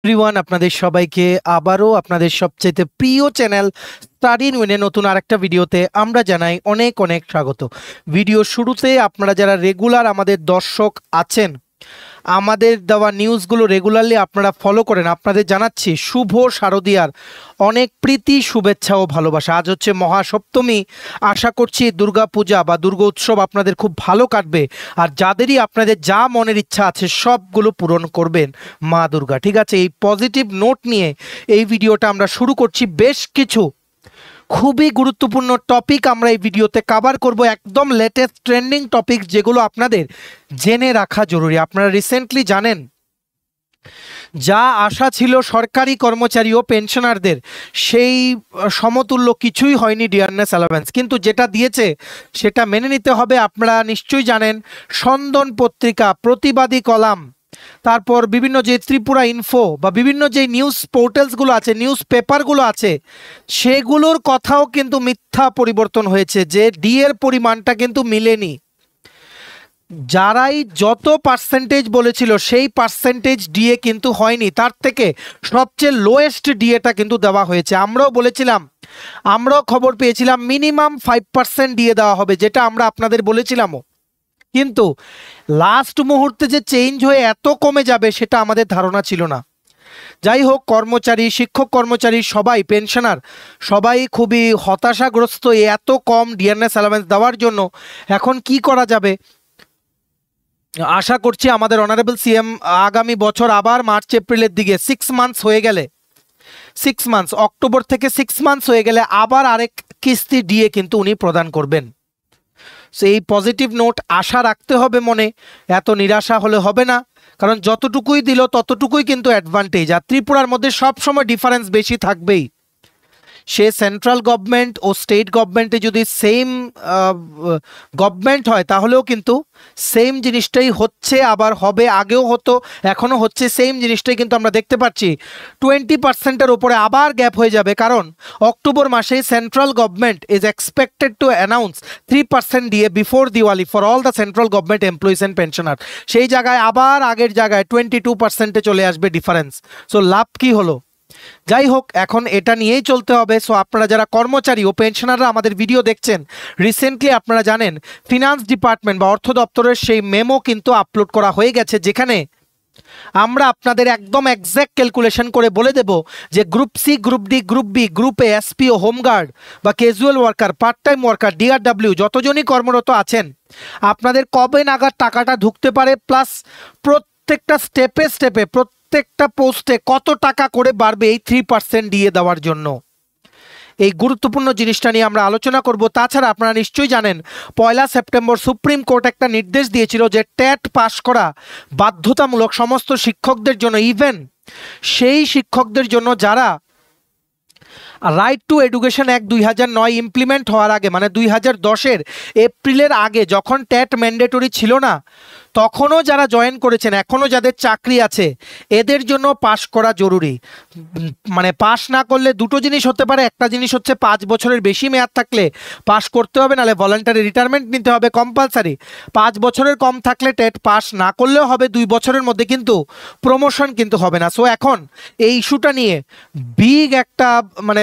Everyone, আপনাদের সবাইকে আবারও আপনাদের সবচেয়ে প্রিয় চ্যানেল স্টাডি ইন উইনে নতুন আরেকটা ভিডিওতে আমরা জানাই অনেক অনেক স্বাগত। ভিডিও শুরুতে আপনারা যারা রেগুলার আমাদের দর্শক আছেন, আমাদের দেওয়া নিউজগুলো রেগুলারলি আপনারা ফলো করেন, আপনাদের জানাচ্ছি শুভ শারদীয়ার অনেক প্রীতি, শুভেচ্ছা ও ভালোবাসা। আজ হচ্ছে মহাসপ্তমী। আশা করছি দুর্গা পূজা বা দুর্গা উৎসব আপনাদের খুব ভালো কাটবে, আর যাদেরই আপনাদের যা মনের ইচ্ছা আছে সবগুলো পূরণ করবেন মা দুর্গা। ঠিক আছে, এই পজিটিভ নোট নিয়ে এই ভিডিওটা আমরা শুরু করছি। বেশ কিছু খুবই গুরুত্বপূর্ণ টপিক আমরা এই ভিডিওতে কভার করব, একদম লেটেস্ট ট্রেন্ডিং টপিক যেগুলো আপনাদের জেনে রাখা জরুরি। আপনারা রিসেন্টলি জানেন, যা আশা ছিল সরকারি কর্মচারী ও পেনশনারদের, সেই সমতুল্য কিছুই হয়নি ডিয়ারনেস অ্যালাওয়েন্স, কিন্তু যেটা দিয়েছে সেটা মেনে নিতে হবে। আপনারা নিশ্চয়ই জানেন, স্পন্দন পত্রিকা, প্রতিবাদী কলাম, তারপর বিভিন্ন যে ত্রিপুরা ইনফো বা বিভিন্ন যে নিউজ পোর্টালসগুলো আছে, নিউজ পেপারগুলো আছে, সেগুলোর কথাও কিন্তু মিথ্যা পরিবর্তন হয়েছে, যে ডি এর পরিমাণটা কিন্তু মিলেনি। যারাই যত পার্সেন্টেজ বলেছিল সেই পার্সেন্টেজ ডিএ কিন্তু হয়নি, তার থেকে সবচেয়ে লোয়েস্ট ডিএটা কিন্তু দেওয়া হয়েছে। আমরাও বলেছিলাম, আমরাও খবর পেয়েছিলাম মিনিমাম 5% ডিএ দেওয়া হবে, যেটা আমরা আপনাদের বলেছিলামও, কিন্তু লাস্ট মুহূর্তে যে চেঞ্জ হয়ে এত কমে যাবে সেটা আমাদের ধারণা ছিল না। যাই হোক, কর্মচারী, শিক্ষক কর্মচারী সবাই, পেনশনার সবাই খুবই হতাশাগ্রস্ত এত কম ডিয়ারনেস অ্যালাওয়েন্স দেওয়ার জন্য। এখন কি করা যাবে? আশা করছি আমাদের অনারেবল সিএম আগামী বছর আবার মার্চ এপ্রিলের দিকে 6 মান্থস হয়ে গেলে, 6 মান্থস অক্টোবর থেকে 6 মান্থস হয়ে গেলে আবার আরেক কিস্তি ডিএ কিন্তু উনি প্রদান করবেন। সো এই পজিটিভ নোট আশা রাখতে হবে মনে, এত নিরাশা হলে হবে না, কারণ যতটুকুই দিল ততটুকুই কিন্তু অ্যাডভান্টেজ। আর ত্রিপুরার মধ্যে সবসময় ডিফারেন্স বেশি থাকবেই। সে সেন্ট্রাল গভর্নমেন্ট ও স্টেট গভর্নমেন্টে যদি সেম গভর্নমেন্ট হয় তাহলেও কিন্তু সেম জিনিসটাই হচ্ছে, আবার হবে, আগেও হতো, এখনও হচ্ছে, সেম জিনিসটাই কিন্তু আমরা দেখতে পাচ্ছি। 20%-এর ওপরে আবার গ্যাপ হয়ে যাবে, কারণ অক্টোবর মাসে central government is expected to announce 3% DA before Diwali for all the central government employees and pensioner. সেই জায়গায় আবার আগের জায়গায় 22%-এ চলে আসবে ডিফারেন্স। সো লাভ কি হলো? যাই হোক, এখন এটা নিয়েই চলতে হবে। সো আপনারা যারা কর্মচারী ও পেনশনাররা আমাদের ভিডিও দেখছেন, রিসেন্টলি আপনারা জানেন ফিনান্স ডিপার্টমেন্ট বা অর্থ দপ্তরের সেই মেমো কিন্তু আপলোড করা হয়ে গেছে, যেখানে আমরা আপনাদের একদম এক্স্যাক্ট ক্যালকুলেশন করে বলে দেব যে group C, group D, group B, গ্রুপে এসপি ও হোমগার্ড বা casual worker, part time worker, DRW যতজনই কর্মরত আছেন, আপনাদের কবে নাগাদ টাকাটা ঢুকতে পারে, প্লাস প্রত্যেকটা স্টেপে স্টেপে প্রত্যেকটা পোস্টে কত টাকা করে বাড়বে এই 3% ডিএ দেওয়ার জন্য। এই গুরুত্বপূর্ণ জিনিসটা নিয়ে আমরা আলোচনা করব। তাছাড়া আপনারা নিশ্চয়ই জানেন, 1 সেপ্টেম্বর সুপ্রিম কোর্ট একটা নির্দেশ দিয়েছিল যে ট্যাট পাস করা বাধ্যতামূলক সমস্ত শিক্ষকদের জন্য, ইভেন সেই শিক্ষকদের জন্য যারা right two education act 2009 implement হওয়ার আগে, মানে 2010-এর এপ্রিলের আগে যখন ট্যাট ম্যান্ডেটরি ছিল না, তখনও যারা জয়েন করেছেন, এখনও যাদের চাকরি আছে, এদের জন্য পাশ করা জরুরি। মানে পাশ না করলে দুটো জিনিস হতে পারে, একটা জিনিস হচ্ছে 5 বছরের বেশি মেয়াদ থাকলে পাশ করতে হবে, নাহলে ভলান্টারি রিটায়ারমেন্ট নিতে হবে কম্পালসারি। 5 বছরের কম থাকলে টেট পাস না করলেও হবে, 2 বছরের মধ্যে কিন্তু প্রমোশন কিন্তু হবে না। সো এখন এই ইস্যুটা নিয়ে বিগ একটা মানে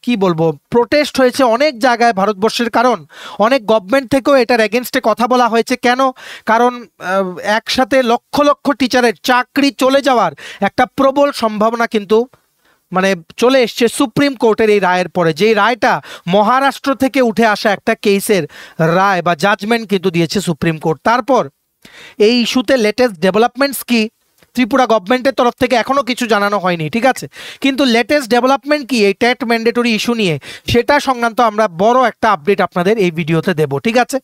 কি বলবো, প্রোটেস্ট হয়েছে অনেক জায়গায় ভারতবর্ষের, কারণ অনেক গভর্নমেন্ট থেকেও এটার এগেনস্টে কথা বলা হয়েছে। কেন? কারণ একসাথে লক্ষ লক্ষ টিচারের চাকরি চলে যাওয়ার একটা প্রবল সম্ভাবনা কিন্তু মানে চলে এসছে সুপ্রিম কোর্টের এই রায়ের পরে, যেই রায়টা মহারাষ্ট্র থেকে উঠে আসা একটা কেসের রায় বা জাজমেন্ট কিন্তু দিয়েছে সুপ্রিম কোর্ট। তারপর এই ইস্যুতে লেটেস্ট ডেভেলপমেন্টস কি, ত্রিপুরা গভর্নমেন্টের তরফ থেকে এখনও কিছু জানানো হয়নি, ঠিক আছে, কিন্তু লেটেস্ট ডেভেলপমেন্ট কি এই ট্যাট ম্যান্ডেটরি ইস্যু নিয়ে, সেটা সংক্রান্ত আমরা বড় একটা আপডেট আপনাদের এই ভিডিওতে দেব। ঠিক আছে,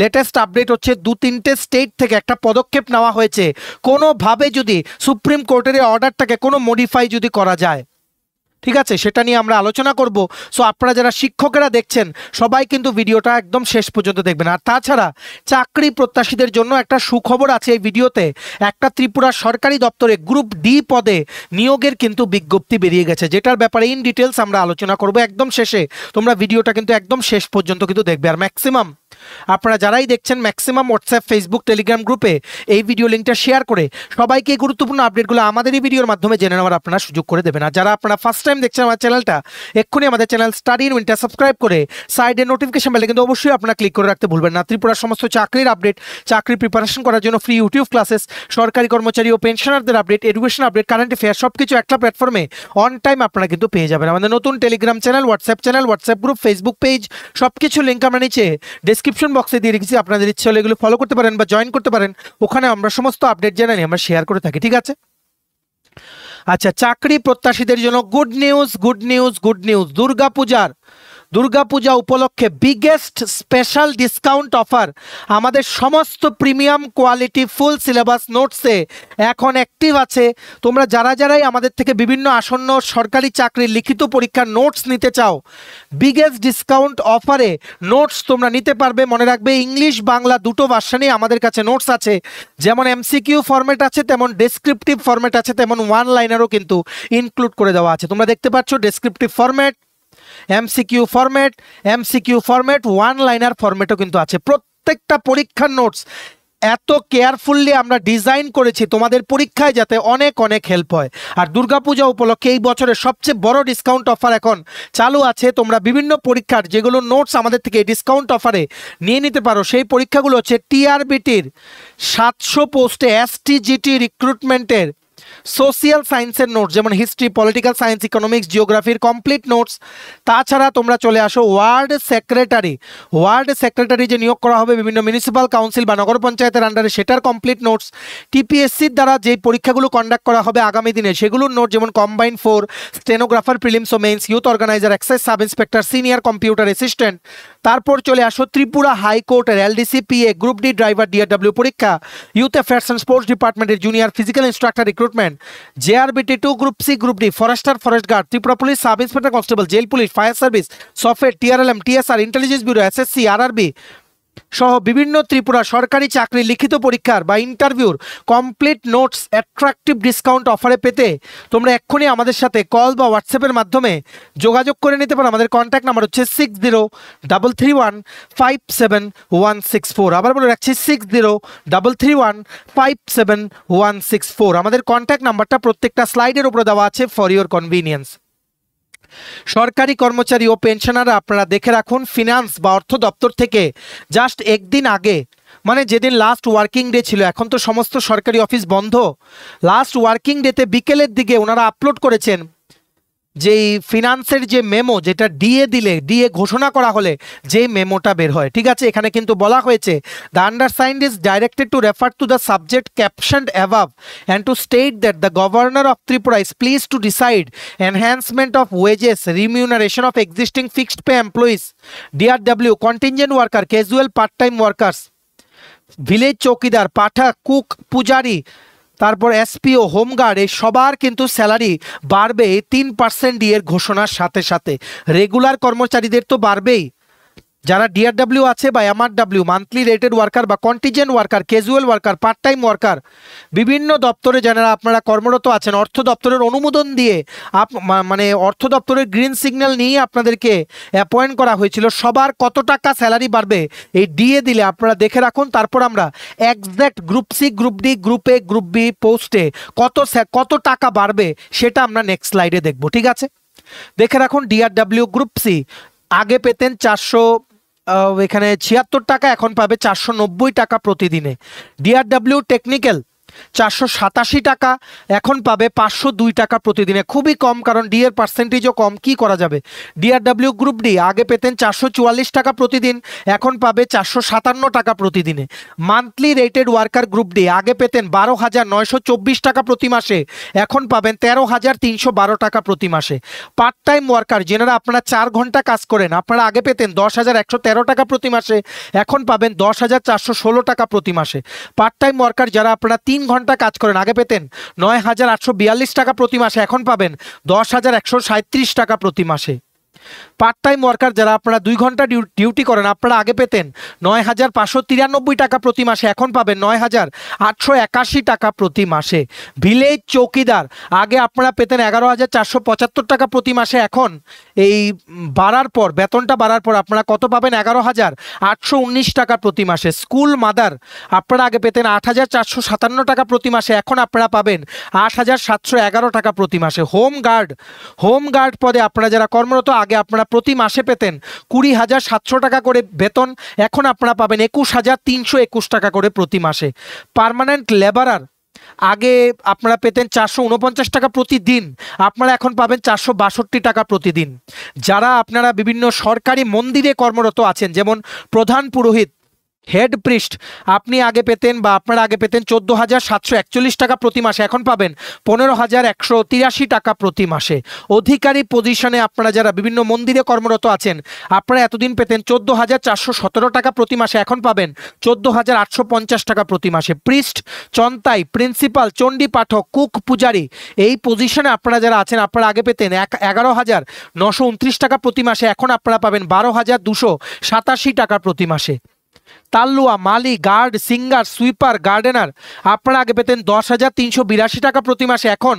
লেটেস্ট আপডেট হচ্ছে 2-3টে স্টেট থেকে একটা পদক্ষেপ নেওয়া হয়েছে, কোনোভাবে যদি সুপ্রিম কোর্টের অর্ডারটাকে কোনো মডিফাই যদি করা যায়, ঠিক আছে, সেটা নিয়ে আমরা আলোচনা করব। সো আপনারা যারা শিক্ষকেরা দেখছেন সবাই কিন্তু ভিডিওটা একদম শেষ পর্যন্ত দেখবেন। আর তাছাড়া চাকরি প্রত্যাশীদের জন্য একটা সুখবর আছে এই ভিডিওতে। একটা ত্রিপুরা সরকারি দপ্তরে গ্রুপ ডি পদে নিয়োগের কিন্তু বিজ্ঞপ্তি বেরিয়ে গেছে, যেটার ব্যাপারে ইন ডিটেলস আমরা আলোচনা করব একদম শেষে। তোমরা ভিডিওটা কিন্তু একদম শেষ পর্যন্ত কিন্তু দেখবে, আর ম্যাক্সিমাম আপনারা যারাই দেখছেন ম্যাক্সিমাম হোয়াটসঅ্যাপ, ফেসবুক, টেলিগ্রাম গ্রুপে এই ভিডিও লিঙ্কটা শেয়ার করে সবাইকে এই গুরুত্বপূর্ণ আপডেটগুলো আমাদের এই ভিডিওর মাধ্যমে জেনে নেওয়ার আপনারা সুযোগ করে দেবেন। আর যারা আপনারা ফার্স্ট টাইম দেখছেন আমার চ্যানেলটা, এক্ষুনি আমাদের channel study in winter subscribe করে সাইডে নোটিফিকেশন বেলে কিন্তু অবশ্যই আপনারা ক্লিক করে রাখতে ভুলবেন না। ত্রিপুরার সমস্ত চাকরির আপডেট, চাকরির প্রিপারেশন করার জন্য ফ্রি ইউটিউব ক্লাসেস, সরকারি কর্মচারী ও পেনশনারদের update, education update, current affair সবকিছু একটা প্ল্যাটফর্মে অন টাইম আপনারা কিন্তু পেয়ে যাবেন। আমাদের নতুন Telegram channel, WhatsApp group, Facebook page সবকিছু লিঙ্ক আমরা নিচে ডেসক্রিপশন বক্সে দিয়ে রেখেছি। আপনাদের ইচ্ছে হলে এগুলো ফলো করতে পারেন বা জয়েন করতে পারেন, ওখানে আমরা সমস্ত আপডেট জানাই আমরা শেয়ার করে থাকি, ঠিক আছে? আচ্ছা, চাকরি প্রত্যাশীদের জন্য গুড নিউজ। দুর্গাপূজা উপলক্ষে বিগেস্ট স্পেশাল ডিসকাউন্ট অফার আমাদের সমস্ত প্রিমিয়াম কোয়ালিটি ফুল সিলেবাস নোটসে এখন অ্যাক্টিভ আছে। তোমরা যারাই আমাদের থেকে বিভিন্ন আসন্ন সরকারি চাকরির লিখিত পরীক্ষার নোটস নিতে চাও, বিগেস্ট ডিসকাউন্ট অফারে নোটস তোমরা নিতে পারবে। মনে রাখবে, ইংলিশ বাংলা দুটো ভার্সনই আমাদের কাছে নোটস আছে। যেমন এমসিকিউ ফরম্যাট আছে, তেমন ডেসক্রিপটিভ ফরম্যাট আছে, তেমন ওয়ান লাইনারও কিন্তু ইনক্লুড করে দেওয়া আছে। তোমরা দেখতে পাচ্ছ descriptive format, MCQ format, one liner ফরম্যাটও কিন্তু আছে। প্রত্যেকটা পরীক্ষার নোটস এত কেয়ারফুললি আমরা ডিজাইন করেছি তোমাদের পরীক্ষায় যাতে অনেক হেল্প হয়। আর দুর্গাপূজা উপলক্ষে এই বছরের সবচেয়ে বড় ডিসকাউন্ট অফার এখন চালু আছে। তোমরা বিভিন্ন পরীক্ষার যেগুলো নোটস আমাদের থেকে এই ডিসকাউন্ট অফারে নিয়ে নিতে পারো, সেই পরীক্ষাগুলো হচ্ছে টিআরবিটির 700 পোস্টে এসটিজিটি রিক্রুটমেন্টের সোশিয়াল সায়েন্সের নোটস, যেমন হিস্ট্রি, পলিটিক্যাল সায়েন্স, ইকোনমিক্স, জিওগ্রাফির কমপ্লিট নোটস। তাছাড়া তোমরা চলে আসো ওয়ার্ড সেক্রেটারি যে নিয়োগ করা হবে বিভিন্ন মিউনিসিপ্যাল কাউন্সিল বা নগর পঞ্চায়েতের আন্ডারে, সেটার কমপ্লিট নোটস। টিপিএসসির দ্বারা যে পরীক্ষাগুলো কন্ডাক্ট করা হবে আগামী দিনে, সেগুলোর নোট, যেমন কম্বাইন 4, স্টেনোগ্রাফার, প্রিলিমস ও mains, youth organiser, excise sub inspector, senior computer assistant. তারপর চলে আসো ত্রিপুরা হাইকোর্টের LDC PA, group D driver, DRW পরীক্ষা, ইউথ অ্যাফেয়ার্স অ্যান্ড স্পোর্টস ডিপার্টমেন্টের junior physical instructor recruitment, JRBT 2, group C, group D, forester, forest guard, Tripura police, sub inspector constable, jail police, fire service, software, TRLM, TSR, intelligence bureau, SSC, RRB সহ বিভিন্ন ত্রিপুরা সরকারি চাকরি লিখিত পরীক্ষার বা ইন্টারভিউর complete notes attractive discount অফারে পেতে তোমরা এক্ষুনি আমাদের সাথে কল বা হোয়াটসঅ্যাপের মাধ্যমে যোগাযোগ করে নিতে পারো। আমাদের কন্ট্যাক্ট নাম্বার হচ্ছে 6033157164। আবার বলে রাখছি 6033157164। আমাদের কন্ট্যাক্ট নাম্বারটা প্রত্যেকটা স্লাইডের উপরে দেওয়া আছে ফর ইওর কনভিনিয়েন্স। সরকারি কর্মচারী ও পেনশনাররা আপনারা দেখে রাখুন, ফিনান্স বা অর্থ দপ্তর থেকে জাস্ট একদিন আগে, মানে যেদিন লাস্ট ওয়ার্কিং ডে ছিল, এখন তো সমস্ত সরকারি অফিস বন্ধ, লাস্ট ওয়ার্কিং ডেতে বিকেলের দিকে ওনারা আপলোড করেছেন যেই ফিনান্সের যে মেমো, যেটা ডিএ ঘোষণা করা হলে যে মেমোটা বের হয়, ঠিক আছে? এখানে কিন্তু বলা হয়েছে, the undersigned is directed to refer to the subject captioned above and to state that the governor of Tripura is pleased to decide enhancement of wages, remuneration of existing fixed pay employees, DRW, contingent worker, casual part time workers, village chowkidar, পাঠা, cook, পূজারি, তারপর SPO, home guard, এই সবার কিন্তু salary বাড়বে 3% ডিএর ঘোষণার সাথে সাথে। Regular কর্মচারীদের তো বাড়বেই, যারা ডিআরডব্লিউ আছে বা এমআরডব্লিউ, মান্থলি রেটেড ওয়ার্কার বা contingent worker, casual worker, part time worker, বিভিন্ন দপ্তরে যারা আপনারা কর্মরত আছেন, অর্থ দপ্তরের অনুমোদন দিয়ে মানে অর্থ দপ্তরের গ্রিন সিগন্যাল নিয়ে আপনাদেরকে অ্যাপয়েন্ট করা হয়েছিল, সবার কত টাকা স্যালারি বাড়বে এই ডিএ দিলে আপনারা দেখে রাখুন। তারপর আমরা exact group C, group D, group A, group B পোস্টে কত টাকা বাড়বে সেটা আমরা নেক্সট স্লাইডে দেখব, ঠিক আছে? দেখে রাখুন, ডিআরডব্লিউ গ্রুপ সি আগে পেতেন 476 টাকা, এখন পাবে 490 টাকা প্রতিদিনে। ডিআরডব্লিউ টেকনিক্যাল 487 টাকা, এখন পাবে 502 টাকা প্রতিদিনে। খুবই কম, কারণ ডি এর পার্সেন্টেজও কম, কি করা যাবে? ডিআরডব্লিউ গ্রুপ ডি আগে পেতেন 444 টাকা প্রতিদিন, এখন পাবে 457 টাকা প্রতিদিনে। Monthly rated worker group D আগে পেতেন 12,924 টাকা প্রতি মাসে, এখন পাবেন 13,312 টাকা প্রতি মাসে। পার্ট টাইম ওয়ার্কার যেনারা আপনারা 4 ঘন্টা কাজ করেন, আপনারা আগে পেতেন 10,113 টাকা প্রতি মাসে, এখন পাবেন 10,416 টাকা প্রতি মাসে। পার্ট টাইম ওয়ার্কার যারা আপনারা 3 ঘন্টা কাজ করেন, আগে পেতেন 9,842 টাকা প্রতি মাসে, এখন পাবেন 10,137 টাকা প্রতি মাসে। পার্ট টাইম ওয়ার্কার যারা আপনারা 2 ঘন্টা ডিউটি করেন, আপনারা আগে পেতেন 9,593 টাকা প্রতি মাসে, এখন পাবেন 9,881 টাকা প্রতি মাসে। ভিলেজ চৌকিদার আগে আপনারা পেতেন 11,475 টাকা প্রতি মাসে, এখন এই বাড়ার পর, বেতনটা বাড়ার পর আপনারা কত পাবেন? 11,819 টাকা প্রতি মাসে। স্কুল মাদার আপনারা আগে পেতেন 8,457 টাকা প্রতি মাসে, এখন আপনারা পাবেন 8,711 টাকা প্রতি মাসে। হোম গার্ড পদে আপনারা যারা কর্মরত, আগে আপনারা প্রতি মাসে পেতেন 20,700 টাকা করে বেতন, এখন আপনারা পাবেন 21,321 টাকা করে প্রতি মাসে। পার্মানেন্ট লেবারার আগে আপনারা পেতেন 449 টাকা প্রতিদিন, আপনারা এখন পাবেন 462 টাকা প্রতিদিন। যারা আপনারা বিভিন্ন সরকারি মন্দিরে কর্মরত আছেন, যেমন প্রধান পুরোহিত, হেড প্রিস্ট, আপনি আগে পেতেন বা আপনারা আগে পেতেন 14,741 টাকা প্রতি মাসে, এখন পাবেন 15,183 টাকা প্রতি মাসে। অধিকারী পজিশনে আপনারা যারা বিভিন্ন মন্দিরে কর্মরত আছেন, আপনারা এতদিন পেতেন 14,417 টাকা প্রতি মাসে, এখন পাবেন 14,850 টাকা প্রতি মাসে। প্রিস্ট, চন্তাই, প্রিন্সিপাল, চণ্ডী পাঠক, কুক, পূজারি, এই পজিশনে আপনারা যারা আছেন, আপনারা আগে পেতেন 11,929 টাকা প্রতি মাসে, এখন আপনারা পাবেন 12,287 টাকা প্রতি মাসে। তাল্লুয়া, মালি, গার্ড, সিঙ্গার, সুইপার, গার্ডেনার আপনারা আগে পেতেন 10,382 টাকা প্রতি মাসে, এখন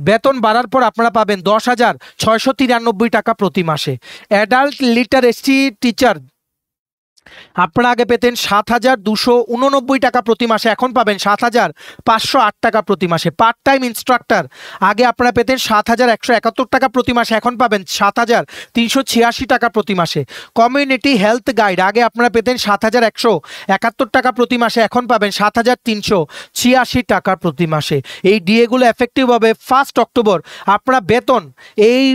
বেতন বাড়ার পর আপনারা পাবেন 10,693 টাকা প্রতি মাসে। অ্যাডাল্ট লিটারেসি টিচার আপনারা আগে পেতেন 7,289 টাকা প্রতি মাসে, এখন পাবেন 7,508 টাকা প্রতি মাসে। পার্ট টাইম ইনস্ট্রাক্টর আগে আপনারা পেতেন 7,171 টাকা প্রতি মাসে, এখন পাবেন 7,386 টাকা প্রতি মাসে। কমিউনিটি হেলথ গাইড আগে আপনারা পেতেন 7,171 টাকা প্রতি মাসে, এখন পাবেন 7,386 টাকা প্রতি মাসে। এই ডিএগুলো এফেক্টিভ হবে 1 অক্টোবর। আপনারা বেতন, এই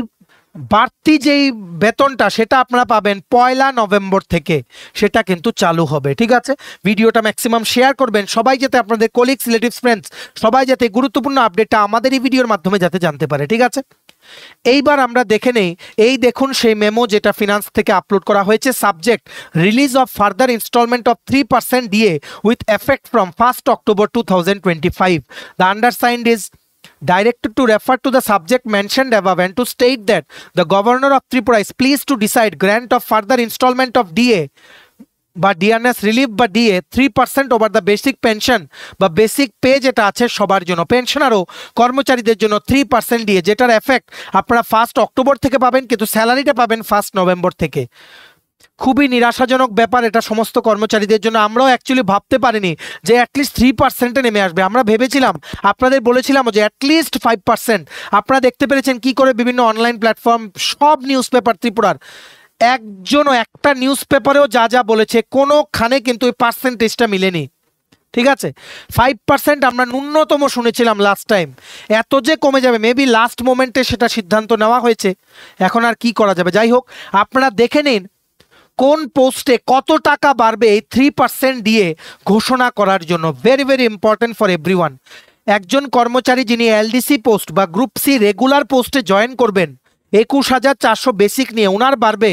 বাড়তি যেই বেতনটা সেটা আপনারা পাবেন 1 নভেম্বর থেকে, সেটা কিন্তু চালু হবে। ঠিক আছে, ভিডিওটা ম্যাক্সিমাম শেয়ার করবেন, সবাই যাতে আপনাদের কলিগস, রিলেটিভস, ফ্রেন্ডস সবাই যাতে গুরুত্বপূর্ণ আপডেটটা আমাদের এই ভিডিওর মাধ্যমে যাতে জানতে পারে। ঠিক আছে, এইবার আমরা দেখে নেই, এই দেখুন সেই মেমো যেটা ফিনান্স থেকে আপলোড করা হয়েছে। Subject, release of further instalment of 3% DA with effect from 1 October 2025. The undersigned is directed to refer to the subject mentioned above and to state that the Governor of Tripura is pleased to decide grant of further installment of DA বা DRS relief বা DA 3% over the basic pension বা basic pay যেটা আছে সবার জন্য, পেনশনারও কর্মচারীদের জন্য 3% DA, যেটার এফেক্ট আপনারা 1 অক্টোবর থেকে পাবেন, কিন্তু স্যালারিটা পাবেন 1 নভেম্বর থেকে। খুবই নিরাশাজনক ব্যাপার এটা সমস্ত কর্মচারীদের জন্য। আমরাও অ্যাকচুয়ালি ভাবতে পারিনি যে অ্যাটলিস্ট 3%-এ নেমে আসবে। আমরা ভেবেছিলাম, আপনাদের বলেছিলাম যে অ্যাটলিস্ট 5%। আপনারা দেখতে পেরেছেন কি করে বিভিন্ন অনলাইন প্ল্যাটফর্ম, সব নিউজ পেপার ত্রিপুরার, একজনও একটা নিউজ পেপারেও যা যা বলেছে কোনোখানে কিন্তু ওই পার্সেন্টেজটা মিলেনি। ঠিক আছে, 5% আমরা ন্যূনতম শুনেছিলাম লাস্ট টাইম। এত যে কমে যাবে, মেবি লাস্ট মোমেন্টে সেটা সিদ্ধান্ত নেওয়া হয়েছে, এখন আর কি করা যাবে। যাই হোক, আপনারা দেখে নিন কোন পোস্টে কত টাকা বাড়বে এই 3% দিয়ে ঘোষণা করার জন্য। Very very important for everyone. একজন কর্মচারী যিনি এলডিসি পোস্ট বা গ্রুপ সি রেগুলার পোস্টে জয়েন করবেন 21,400 বেসিক নিয়ে, ওনার বাড়বে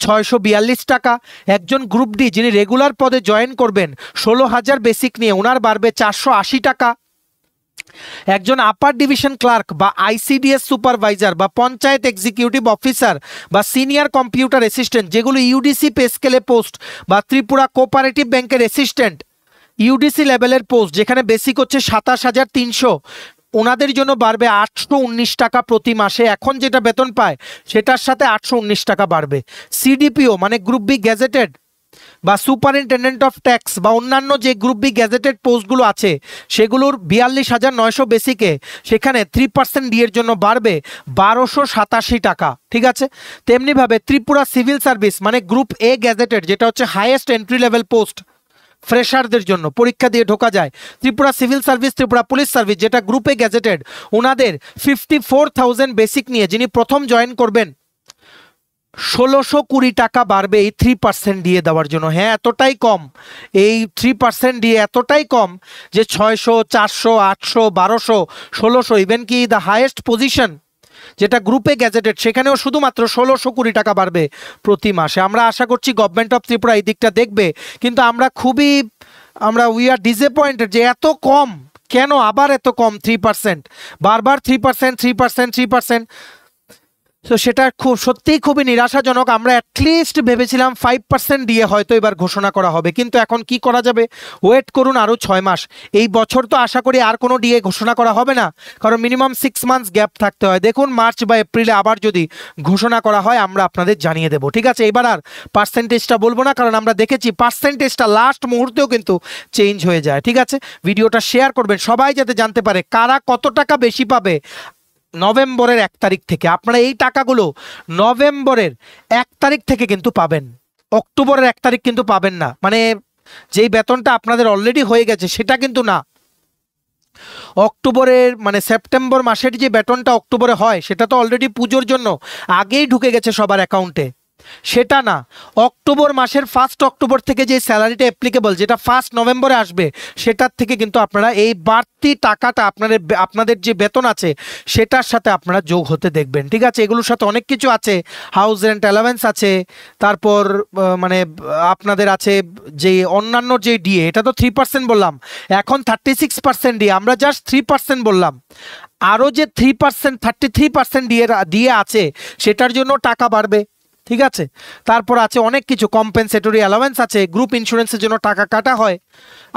642 টাকা। একজন গ্রুপ ডি যিনি রেগুলার পদে জয়েন করবেন 16,000 বেসিক নিয়ে, ওনার বাড়বে 480 টাকা। একজন আপার ডিভিশন ক্লার্ক বা আইসিডিএস সুপারভাইজার বা পঞ্চায়েত এক্সিকিউটিভ অফিসার বা সিনিয়র কম্পিউটার অ্যাসিস্ট্যান্ট, যেগুলো ইউডিসি পে স্কেলে পোস্ট, বা ত্রিপুরা কোঅপারেটিভ ব্যাংকের অ্যাসিস্ট্যান্ট ইউডিসি লেভেলের পোস্ট, যেখানে বেসিক হচ্ছে 27,300, ওনাদের জন্য বাড়বে 819 টাকা প্রতি মাসে। এখন যেটা বেতন পায় সেটার সাথে 819 টাকা বাড়বে। সিডিপিও মানে গ্রুপ বি গ্যাজেটেড বা সুপারিনটেন্ডেন্ট অফ ট্যাক্স বা অন্যান্য যে গ্রুপ বি গ্যাজেটেড পোস্টগুলো আছে সেগুলোর 42,900 বেসিকে, সেখানে 3% ডিএর জন্য বাড়বে 1,287 টাকা। ঠিক আছে, তেমনিভাবে ত্রিপুরা সিভিল সার্ভিস মানে গ্রুপ এ গ্যাজেটেড, যেটা হচ্ছে হাইয়েস্ট এন্ট্রি লেভেল পোস্ট, ফ্রেশারদের জন্য পরীক্ষা দিয়ে ঢোকা যায়, Tripura civil service, Tripura police service যেটা গ্রুপে গ্যাজেটেড, ওনাদের 54,000 বেসিক নিয়ে যিনি প্রথম জয়েন করবেন 1,620 টাকা বাড়বে এই 3% দিয়ে দেওয়ার জন্য। হ্যাঁ, এতটাই কম, এই 3% দিয়ে এতটাই কম যে 600, 400, 800, 1200, 1600, ইভেন কি দ্য হাইয়েস্ট পজিশন যেটা গ্রুপে গ্যাজেটেড সেখানেও শুধুমাত্র 1,620 টাকা বাড়বে প্রতি মাসে। আমরা আশা করছি গভর্নমেন্ট অফ ত্রিপুরা এই দিকটা দেখবে, কিন্তু আমরা উই আর ডিসঅ্যাপয়েন্টেড যে এত কম কেন, আবার এত কম 3%, বারবার 3%। তো সেটা সত্যিই খুবই নিরাশাজনক। আমরা অ্যাটলিস্ট ভেবেছিলাম 5% দিয়ে হয়তো এবার ঘোষণা করা হবে, কিন্তু এখন কি করা যাবে, ওয়েট করুন আরও 6 মাস। এই বছর তো আশা করি আর কোনো ডিএ ঘোষণা করা হবে না, কারণ মিনিমাম 6 মান্থস গ্যাপ থাকতে হয়। দেখুন মার্চ বা এপ্রিলে আবার যদি ঘোষণা করা হয় আমরা আপনাদের জানিয়ে দেবো, ঠিক আছে। এবার আর পার্সেন্টেজটা বলবো না, কারণ আমরা দেখেছি পার্সেন্টেজটা লাস্ট মুহূর্তেও কিন্তু চেঞ্জ হয়ে যায়, ঠিক আছে। ভিডিওটা শেয়ার করবেন সবাই যাতে জানতে পারে কারা কত টাকা বেশি পাবে নভেম্বরের 1 তারিখ থেকে। আপনারা এই টাকাগুলো নভেম্বরের 1 তারিখ থেকে কিন্তু পাবেন, অক্টোবরের 1 তারিখ কিন্তু পাবেন না। মানে যেই বেতনটা আপনাদের অলরেডি হয়ে গেছে সেটা কিন্তু না, অক্টোবরের মানে সেপ্টেম্বর মাসের যে বেতনটা অক্টোবরে হয় সেটা তো অলরেডি পুজোর জন্য আগেই ঢুকে গেছে সবার অ্যাকাউন্টে, সেটা না। অক্টোবর মাসের 1 অক্টোবর থেকে যে স্যালারিটা অ্যাপ্লিকেবল, যেটা 1 নভেম্বরে আসবে, সেটার থেকে কিন্তু আপনারা এই বাড়তি টাকাটা আপনাদের যে বেতন আছে সেটার সাথে আপনারা যোগ হতে দেখবেন, ঠিক আছে। এগুলোর সাথে অনেক কিছু আছে, হাউস রেন্ট অ্যালাওয়েন্স আছে, তারপর মানে আপনাদের আছে যে অন্যান্য যে ডিএ, এটা তো 3% বললাম, এখন 36% ডিএ, আমরা জাস্ট 3% বললাম। আরও যে 3% 33% ডিএ আছে সেটার জন্য টাকা বাড়বে, ঠিক আছে। তারপর আছে অনেক কিছু, কম্পেনসেটরি অ্যালাওয়েন্স আছে, গ্রুপ ইন্স্যুরেন্সের জন্য টাকা কাটা হয়।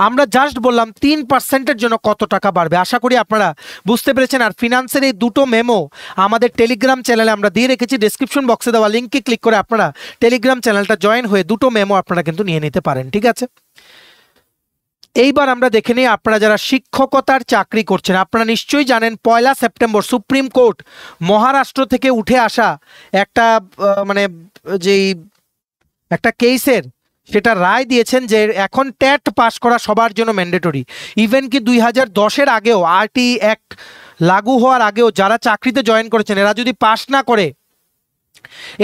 আমরা জাস্ট বললাম 3%-এর জন্য কত টাকা বাড়বে। আশা করি আপনারা বুঝতে পেরেছেন। আর ফিনান্সের এই দুটো মেমো আমাদের টেলিগ্রাম চ্যানেলে আমরা দিয়ে রেখেছি, ডেসক্রিপশন বক্সে দেওয়া লিঙ্কে ক্লিক করে আপনারা টেলিগ্রাম চ্যানেলটা জয়েন হয়ে দুটো মেমো আপনারা কিন্তু নিয়ে নিতে পারেন, ঠিক আছে। এইবার আমরা দেখে নিই, আপনারা যারা শিক্ষকতার চাকরি করছেন আপনারা নিশ্চয়ই জানেন 1 সেপ্টেম্বর সুপ্রিম কোর্ট মহারাষ্ট্র থেকে উঠে আসা একটা মানে যেই একটা কেসের সেটা রায় দিয়েছেন যে এখন ট্যাট পাস করা সবার জন্য ম্যান্ডেটরি। ইভেন কি 2010-এর আগেও, আরটি অ্যাক্ট লাগু হওয়ার আগেও যারা চাকরিতে জয়েন করেছেন এরা যদি পাস না করে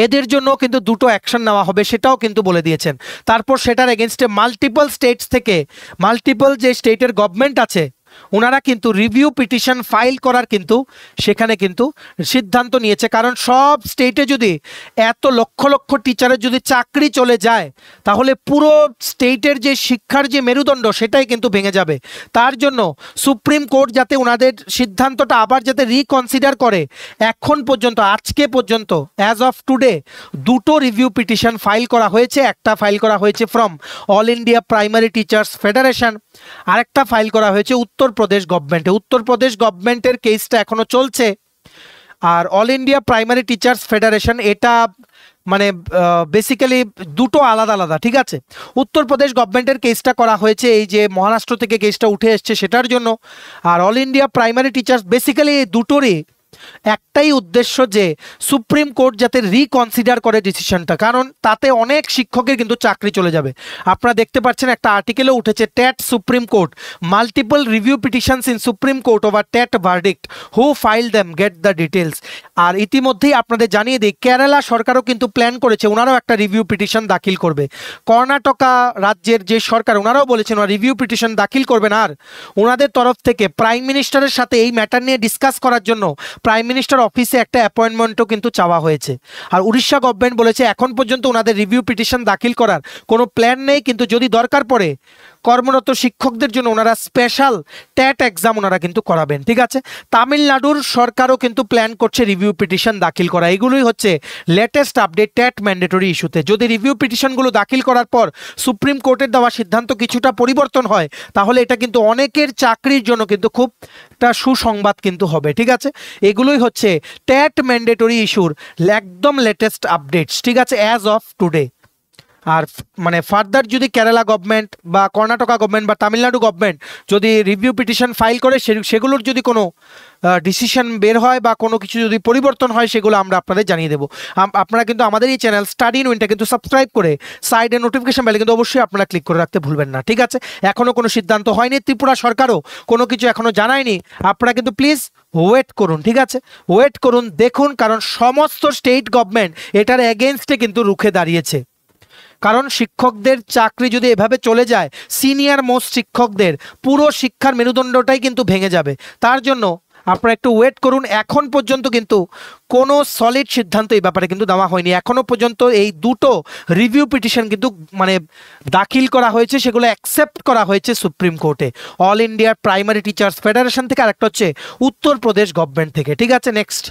এদের জন্য কিন্তু দুটো অ্যাকশন নেওয়া হবে, সেটাও কিন্তু বলে দিয়েছেন। তারপর সেটার এগেনস্টে মাল্টিপল স্টেটস থেকে, মাল্টিপল যে স্টেটের গভর্নমেন্ট আছে ওনারা কিন্তু রিভিউ পিটিশন ফাইল করার কিন্তু সেখানে কিন্তু সিদ্ধান্ত নিয়েছে। কারণ সব স্টেটে যদি এত লক্ষ লক্ষ টিচারের যদি চাকরি চলে যায় তাহলে পুরো স্টেটের যে শিক্ষার যে মেরুদণ্ড সেটাই কিন্তু ভেঙে যাবে। তার জন্য সুপ্রিম কোর্ট যাতে ওনাদের সিদ্ধান্তটা আবার যাতে রিকনসিডার করে, এখন পর্যন্ত আজকে পর্যন্ত অ্যাজ অফ টুডে দুটো রিভিউ পিটিশন ফাইল করা হয়েছে। একটা ফাইল করা হয়েছে from all India primary teachers federation, আরেকটা ফাইল করা হয়েছে উত্তরপ্রদেশ গভর্নমেন্টে। উত্তরপ্রদেশ গভর্নমেন্টের কেসটা এখনো চলছে। আর all India primary teachers federation এটা মানে বেসিক্যালি দুটো আলাদা আলাদা, ঠিক আছে। উত্তরপ্রদেশ গভর্নমেন্টের কেসটা করা হয়েছে এই যে মহারাষ্ট্র থেকে কেসটা উঠে এসছে সেটার জন্য। আর all India primary teachers basically এই দুটোরই একটাই উদ্দেশ্য যে সুপ্রিম কোর্ট যাতে রিকনসিডার করে ডিসিশনটা, কারণ তাতে অনেক শিক্ষকের কিন্তু চাকরি চলে যাবে। আপনারা দেখতে পাচ্ছেন একটা আর্টিকেলও উঠেছে, TET Supreme Court multiple review petitions in Supreme Court over TET verdict, who file them get the details. আর ইতিমধ্যেই আপনাদের জানিয়ে দিই কেরালা সরকারও কিন্তু প্ল্যান করেছে, ওনারাও একটা রিভিউ পিটিশন দাখিল করবে। কর্ণাটকা রাজ্যের যে সরকার ওনারাও বলেছেন ওরা রিভিউ পিটিশন দাখিল করবেন। আর ওনাদের তরফ থেকে প্রাইম মিনিস্টারের সাথে এই ম্যাটার নিয়ে ডিসকাস করার জন্য প্রাইম মিনিস্টার অফিসে একটা অ্যাপয়েন্টমেন্টও কিন্তু চাওয়া হয়েছে। আর উড়িষ্যা গভর্নমেন্ট বলেছে এখন পর্যন্ত ওনাদের রিভিউ পিটিশন দাখিল করার কোনো প্ল্যান নেই, কিন্তু যদি দরকার পড়ে কর্মরত শিক্ষকদের জন্য ওনারা স্পেশাল ট্যাট এক্সাম ওনারা কিন্তু করাবেন, ঠিক আছে। তামিলনাড়ুর সরকারও কিন্তু প্ল্যান করছে রিভিউ পিটিশন দাখিল করা। এগুলোই হচ্ছে লেটেস্ট আপডেট ট্যাট ম্যান্ডেটরি ইস্যুতে। যদি রিভিউ পিটিশনগুলো দাখিল করার পর সুপ্রিম কোর্টের দেওয়া সিদ্ধান্ত কিছুটা পরিবর্তন হয় তাহলে এটা কিন্তু অনেকের চাকরির জন্য কিন্তু খুব একটা সুসংবাদ কিন্তু হবে, ঠিক আছে। এগুলোই হচ্ছে ট্যাট ম্যান্ডেটরি ইস্যুর একদম লেটেস্ট আপডেটস, ঠিক আছে, অ্যাজ অফ টুডে। আর মানে ফার্দার যদি কেরালা গভর্নমেন্ট বা কর্ণাটকা গভর্নমেন্ট বা তামিলনাড়ু গভর্নমেন্ট যদি রিভিউ পিটিশন ফাইল করে সেগুলোর যদি কোনো ডিসিশন বের হয় বা কোনো কিছু যদি পরিবর্তন হয় সেগুলো আমরা আপনাদের জানিয়ে দেবো। আপনারা কিন্তু আমাদের এই চ্যানেল স্টাডি ইন উইনটা কিন্তু সাবস্ক্রাইব করে সাইডে নোটিফিকেশন বেলে কিন্তু অবশ্যই আপনারা ক্লিক করে রাখতে ভুলবেন না, ঠিক আছে। এখনও কোনো সিদ্ধান্ত হয়নি, ত্রিপুরা সরকারও কোনো কিছু এখনও জানায়নি। আপনারা কিন্তু প্লিজ ওয়েট করুন, ঠিক আছে, ওয়েট করুন, দেখুন, কারণ সমস্ত স্টেট গভর্নমেন্ট এটার এগেনস্টে কিন্তু রুখে দাঁড়িয়েছে। কারণ শিক্ষকদের চাকরি যদি এভাবে চলে যায়, সিনিয়র মোস্ট শিক্ষকদের পুরো শিক্ষার মেরুদণ্ডটাই কিন্তু ভেঙে যাবে। তার জন্য আপনারা একটু ওয়েট করুন। এখন পর্যন্ত কিন্তু কোনো সলিড সিদ্ধান্ত এই ব্যাপারে কিন্তু দেওয়া হয়নি। এখনো পর্যন্ত এই দুটো রিভিউ পিটিশন কিন্তু মানে দাখিল করা হয়েছে, সেগুলো অ্যাকসেপ্ট করা হয়েছে সুপ্রিম কোর্টে, all India primary teachers federation থেকে, আর একটা হচ্ছে উত্তরপ্রদেশ গভর্নমেন্ট থেকে, ঠিক আছে। নেক্সট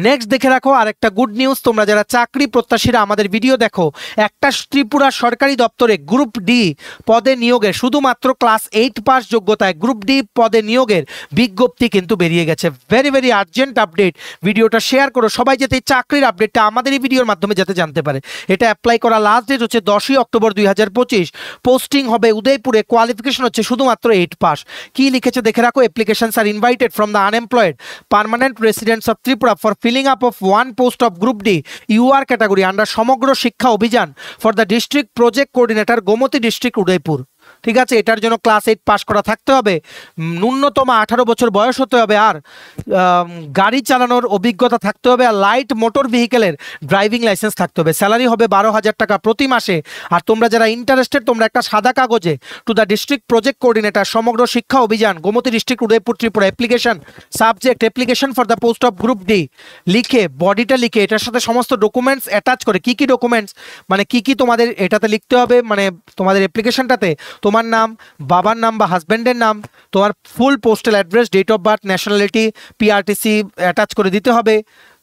নেক্সট দেখে রাখো আরেকটা গুড নিউজ, তোমরা যারা চাকরি প্রত্যাশীরা আমাদের ভিডিও দেখো, একটা ত্রিপুরা সরকারি দপ্তরে গ্রুপ ডি পদে নিয়োগের শুধুমাত্র ক্লাস 8 পাস যোগ্যতায় গ্রুপ ডি পদে নিয়োগের বিজ্ঞপ্তি কিন্তু বেরিয়ে গেছে। ভেরি ভেরি আর্জেন্ট আপডেট, ভিডিওটা শেয়ার করো সবাই যাতে চাকরির আপডেটটা আমাদের এই ভিডিওর মাধ্যমে যাতে জানতে পারে। এটা অ্যাপ্লাই করা লাস্ট ডেট হচ্ছে 10ই অক্টোবর 2025। পোস্টিং হবে উদয়পুরে, কোয়ালিফিকেশন হচ্ছে শুধুমাত্র 8 পাস। কি লিখেছে দেখে রাখো, applications are invited from the unemployed permanent residents of Tripura for filling up of one post of group D UR category under Samagra Shiksha Abhiyan for the district project coordinator Gomati district Udaipur. ঠিক আছে, এটার জন্য ক্লাস 8 পাস করা থাকতে হবে, ন্যূনতম 18 বছর বয়স হতে হবে, আর গাড়ি চালানোর অভিজ্ঞতা থাকতে হবে, আর লাইট মোটর ভেহিকেলের ড্রাইভিং লাইসেন্স থাকতে হবে। স্যালারি হবে 12,000 টাকা প্রতি মাসে। আর তোমরা যারা ইন্টারেস্টেড, তোমরা একটা সাদা কাগজে to the district project coordinator Samagra Shiksha Abhiyan Gomati district Udaipur Tripura application subject application for the post of group D লিখে, বডিটা লিখে এটার সাথে সমস্ত ডকুমেন্টস অ্যাটাচ করে, কি কি ডকুমেন্টস মানে কি তোমাদের এটাতে লিখতে হবে, মানে তোমাদের অ্যাপ্লিকেশনটাতে তোমার নাম, বাবার নাম বা হাজব্যান্ডের নাম, তোমার full postal address, date of birth, nationality, PRTC attach করে দিতে হবে।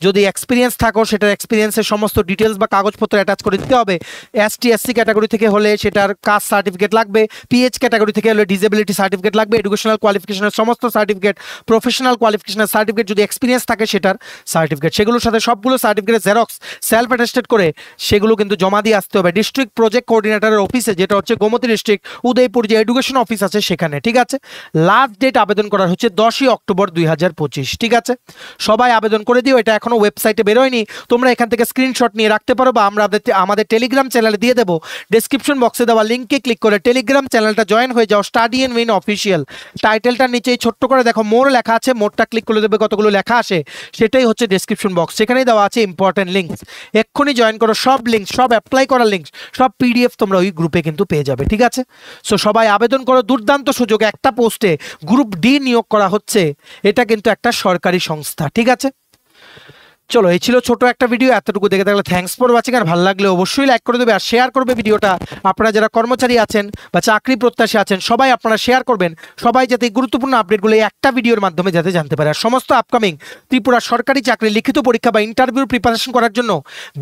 যদি এক্সপিরিয়েন্স থাকো সেটার এক্সপিরিয়েন্সের সমস্ত ডিটেলস বা কাগজপত্র অ্যাটাচ করে দিতে হবে। এসটি এসসি ক্যাটাগরি থেকে হলে সেটার কাস্ট সার্টিফিকেট লাগবে, পিএইচ ক্যাটাগরি থেকে হলে ডিসেবিলিটি সার্টিফিকেট লাগবে, এডুকেশনাল কোয়ালিফিকেশনের সমস্ত সার্টিফিকেট, প্রফেশনাল কোয়ালিফিকেশনের সার্টিফিকেট, যদি এক্সপিরিয়েন্স থাকে সেটার সার্টিফিকেট, সেগুলোর সাথে সবগুলো সার্টিফিকেটের জেরক্স সেলফ অ্যাটেস্টেড করে সেগুলো কিন্তু জমা দিয়ে আসতে হবে ডিস্ট্রিক্ট প্রজেক্ট কোঅর্ডিনেটরের অফিসে, যেটা হচ্ছে গোমতী ডিস্ট্রিক্ট উদয়পুর যে এডুকেশন অফিস আছে সেখানে। ঠিক আছে, লাস্ট ডেট আবেদন করার হচ্ছে 10ই অক্টোবর 2025। ঠিক আছে, সবাই আবেদন করে দিও। এটা এখনো ওয়েবসাইটে বেরোয়নি, তোমরা এখান থেকে স্ক্রিনশট নিয়ে রাখতে পারো, বা আমরা আমাদের টেলিগ্রাম চ্যানেলে দিয়ে দেবো। ডেসক্রিপশন বক্সে দেওয়া লিঙ্কে ক্লিক করে টেলিগ্রাম চ্যানেলটা জয়েন হয়ে যাও, স্টাডি এন্ড উইন অফিসিয়াল। টাইটেলটার নিচেই ছোট্ট করে দেখো মোর লেখা আছে, মোরটা ক্লিক করে দেবে, কতগুলো লেখা আসে সেটাই হচ্ছে ডেসক্রিপশন বক্স, সেখানেই দেওয়া আছে ইম্পর্টেন্ট লিঙ্কস। এক্ষুনি জয়েন করো, সব লিঙ্ক, সব অ্যাপ্লাই করার লিঙ্ক, সব পিডিএফ তোমরা ওই গ্রুপে কিন্তু পেয়ে যাবে। ঠিক আছে, সো সবাই আবেদন করো, দুর্দান্ত সুযোগ, একটা পোস্টে গ্রুপ ডি নিয়োগ করা হচ্ছে, এটা কিন্তু একটা সরকারি সংস্থা। ঠিক আছে, চলো এই ছিল ছোট একটা ভিডিও, এতটুকু দেখে থাকলে থ্যাঙ্কস ফর ওয়াচিং। আর ভালো লাগলে অবশ্যই লাইক করে দেবে আর শেয়ার করবে ভিডিওটা। আপনারা যারা কর্মচারী আছেন বা চাকরি প্রত্যাশী আছেন সবাই আপনারা শেয়ার করবেন, সবাই যাতে গুরুত্বপূর্ণ আপডেটগুলো একটা ভিডিওর মাধ্যমে যাতে জানতে পারে। আর সমস্ত আপকামিং ত্রিপুরা সরকারি চাকরি লিখিত পরীক্ষা বা ইন্টারভিউর প্রিপারেশন করার জন্য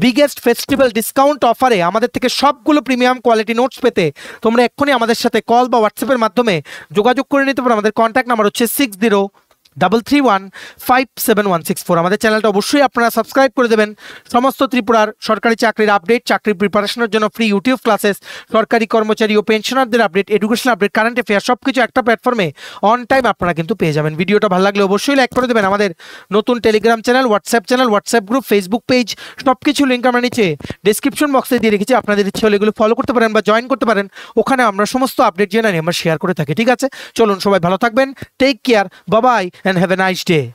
বিগেস্ট ফেস্টিভ্যাল ডিসকাউন্ট অফারে আমাদের থেকে সবগুলো প্রিমিয়াম কোয়ালিটি নোটস পেতে তোমরা এক্ষুনি আমাদের সাথে কল বা হোয়াটসঅ্যাপের মাধ্যমে যোগাযোগ করে নিতে পারো। আমাদের কন্ট্যাক্ট নাম্বার হচ্ছে 6033157164। আমাদের চ্যানেলটা অবশ্যই আপনারা সাবস্ক্রাইব করে দেবেন। সমস্ত ত্রিপুরার সরকারি চাকরির আপডেট, চাকরির প্রিপারেশনের জন্য ফ্রি ইউটিউব ক্লাসেস, সরকারি কর্মচারী ও পেনশনারদের update, education update, current affair সবকিছু একটা প্ল্যাটফর্মে অন টাইম আপনারা কিন্তু পেয়ে যাবেন। ভিডিওটা ভালো লাগলে অবশ্যই লাইক করে দেবেন। আমাদের নতুন Telegram channel, WhatsApp group, Facebook page সবকিছু লিঙ্ক আমরা নিচে ডেসক্রিপশন বক্সে দিয়ে রেখেছি, আপনাদের ইচ্ছে হলে এগুলো ফলো করতে পারেন বা জয়েন করতে পারেন। ওখানে আমরা সমস্ত আপডেট জেনে আমরা শেয়ার করে থাকি। ঠিক আছে, চলুন সবাই ভালো থাকবেন, take care, bye bye and have a nice day.